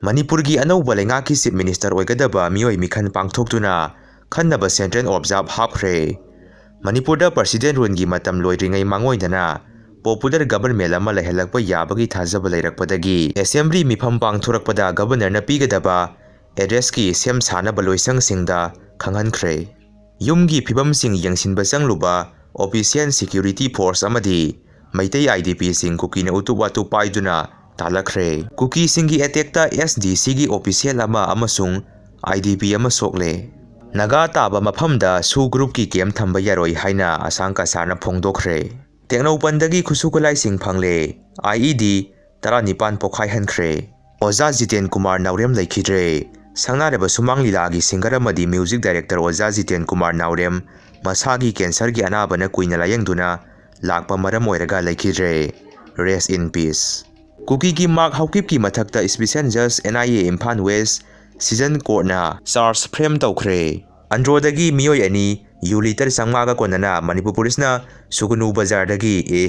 Manipurgi anauba leingaki Chief Minister oigadaba mioi mikhan pangthoktuna khannaba Central Observe hapkhre. Manipurda President rungi matam loiringai mangoidana popular government ama lehelakpa yabagi thajaba leirakpadagi Assembly mifam pangthorakpada governor na pigadaba address ki sem sanaba loisang singda khanghankhre. Yumgi phibam sing yangsinba changluba official security force amadi Maitai IDP sing Kukina utuwatu paiduna talakre. Kuki singi attack ta SDC gi official ama amasung IDP ama sokle. Naga taba mafamda su group ki kem thamba yaroi haina asangka sarna phongdokre. Teknopandagi khusukulai sing phangle IED tara nipan pokhai hankre. Oza Jiten Kumar Naurem laikhidre. Sangnareba sumang lilagi singer amadi music director Oza Jiten Kumar Naurem masagi cancer gi anabana kuina layengduna lakpa maram oiraga laikhidre. Rest in peace. Kuki ki mark haukip ki mathakta special judge NIA Imphal West season court na charge frame tawkhre. Androdagi mioi ani uliter sangmaga konana Manipur police na Sugunu Bazar dagi A*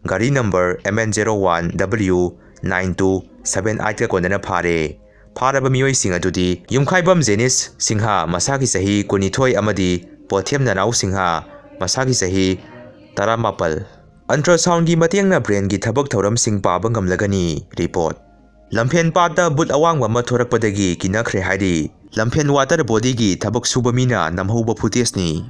gari number MN01W9278 ka konana phare. Pharaba mioi sing adudi Yumkhaibam Jenis Singha masagi sahi kunithoi amadi Pothem Nanau Singha masagi sahi taramapal. Ultrasound gi matengna brain gi thabak thoram sing paba ngamlagani report. Lamphel pata Bhoot Awangba ma Thorkpadagi Kinakhre haidi Lamphel water body gi thabak subamina namhoba footage ni.